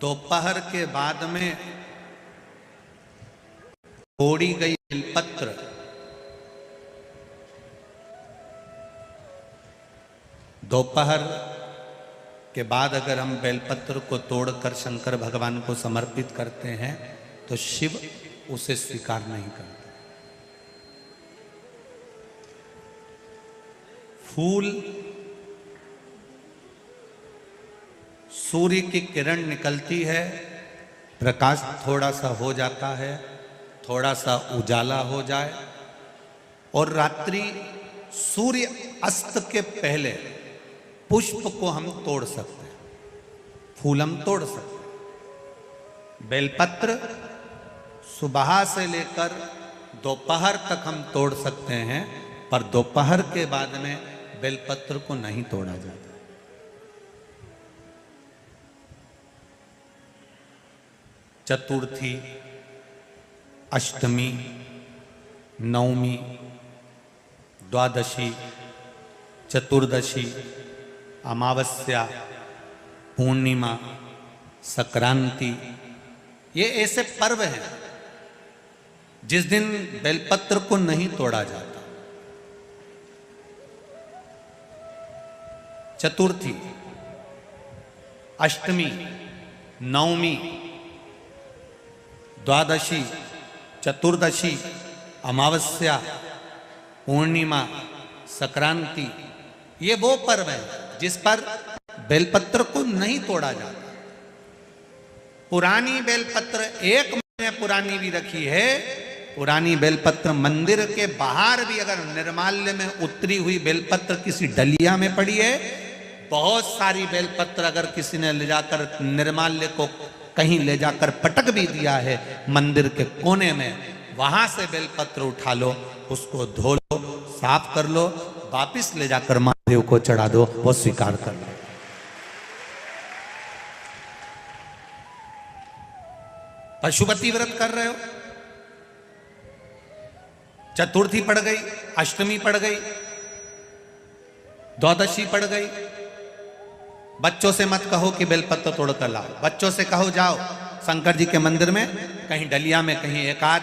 दोपहर के बाद में तोड़ी गई बेलपत्र दोपहर के बाद अगर हम बेलपत्र को तोड़कर शंकर भगवान को समर्पित करते हैं तो शिव उसे स्वीकार नहीं करते। फूल सूर्य की किरण निकलती है, प्रकाश थोड़ा सा हो जाता है, थोड़ा सा उजाला हो जाए और रात्रि सूर्य अस्त के पहले पुष्प को हम तोड़ सकते हैं, फूल हम तोड़ सकते हैं। बेलपत्र सुबह से लेकर दोपहर तक हम तोड़ सकते हैं, पर दोपहर के बाद में बेलपत्र को नहीं तोड़ा जाता। चतुर्थी, अष्टमी, नवमी, द्वादशी, चतुर्दशी, अमावस्या, पूर्णिमा, संक्रांति, ये ऐसे पर्व हैं जिस दिन बेलपत्र को नहीं तोड़ा जाता। चतुर्थी, अष्टमी, नवमी, द्वादशी, चतुर्दशी, अमावस्या, पूर्णिमा, संक्रांति, ये वो पर्व है जिस पर बेलपत्र को नहीं तोड़ा जाता। पुरानी बेलपत्र 1 महीने पुरानी भी रखी है। पुरानी बेलपत्र मंदिर के बाहर भी अगर निर्माल्य में उतरी हुई बेलपत्र किसी डलिया में पड़ी है, बहुत सारी बेलपत्र अगर किसी ने ले जाकर निर्माल्य को कहीं ले जाकर पटक भी दिया है मंदिर के कोने में, वहां से बेलपत्र उठा लो, उसको धो लो, साफ कर लो, वापिस ले जाकर महादेव को चढ़ा दो, वो स्वीकार कर लो। पशुपति व्रत कर रहे हो, चतुर्थी पड़ गई, अष्टमी पड़ गई, द्वादशी पड़ गई, बच्चों से मत कहो कि बेलपत्र तोड़ कर लाओ। बच्चों से कहो जाओ शंकर जी के मंदिर में कहीं डलिया में कहीं एक आध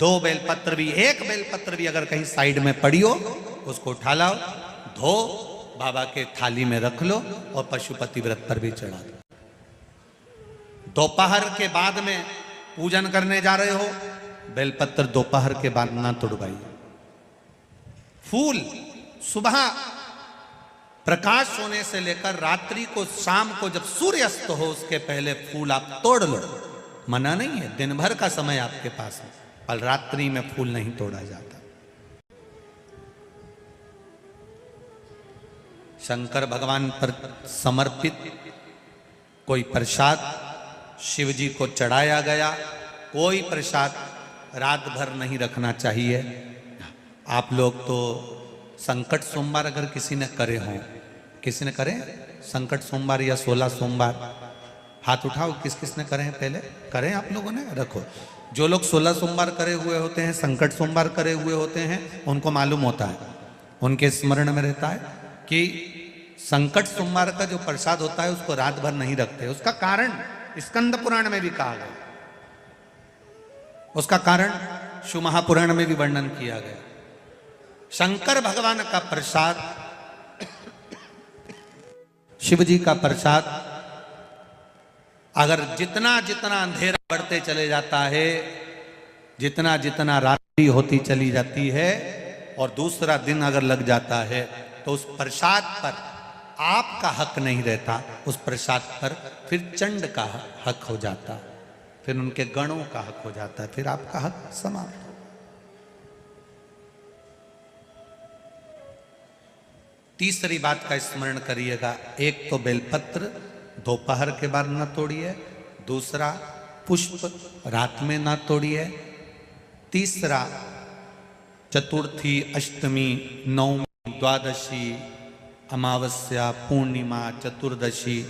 2 बेलपत्र भी, 1 बेलपत्र भी अगर कहीं साइड में पड़ी हो, उसको उठा लाओ, धो, बाबा के थाली में रख लो और पशुपति व्रत पर भी चढ़ा दो। दोपहर के बाद में पूजन करने जा रहे हो, बेलपत्र दोपहर के बाद ना तोड़वाइए। फूल सुबह प्रकाश होने से लेकर रात्रि को, शाम को जब सूर्य अस्त हो उसके पहले फूल आप तोड़ लो, मना नहीं है, दिन भर का समय आपके पास है, पर रात्रि में फूल नहीं तोड़ा जाता। शंकर भगवान पर समर्पित कोई प्रसाद शिव जी को चढ़ाया गया, कोई प्रसाद रात भर नहीं रखना चाहिए। आप लोग तो संकट सोमवार अगर किसी ने करे हों, किसी ने करे संकट सोमवार या 16 सोमवार, हाथ उठाओ, किस किस ने करे हैं, पहले करें आप लोगों ने, रखो। जो लोग 16 सोमवार करे हुए होते हैं, संकट सोमवार करे हुए होते हैं, उनको मालूम होता है, उनके स्मरण में रहता है कि संकट सोमवार का जो प्रसाद होता है उसको रात भर नहीं रखते। उसका कारण स्कंद पुराण में भी कहा गया, उसका कारण शिव महापुराण में भी वर्णन किया गया। शंकर भगवान का प्रसाद, शिव जी का प्रसाद, अगर जितना जितना अंधेरा बढ़ते चले जाता है, जितना जितना रात्रि होती चली जाती है और दूसरा दिन अगर लग जाता है, तो उस प्रसाद पर आपका हक नहीं रहता, उस प्रसाद पर फिर चंड का हक हो जाता, फिर उनके गणों का हक हो जाता है, फिर आपका हक समाप्त। तीसरी बात का स्मरण करिएगा, एक तो बेलपत्र दोपहर के बाद ना तोड़िए, दूसरा पुष्प रात में ना तोड़िए, तीसरा चतुर्थी, अष्टमी, नवमी, द्वादशी, अमावस्या, पूर्णिमा, चतुर्दशी,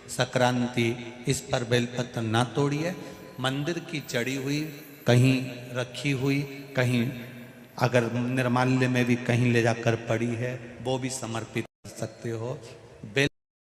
संक्रांति, इस पर बेलपत्र ना तोड़िए। मंदिर की चढ़ी हुई, कहीं रखी हुई, कहीं अगर निर्माल्य में भी कहीं ले जाकर पड़ी है, वो भी समर्पित कर सकते हो। बेल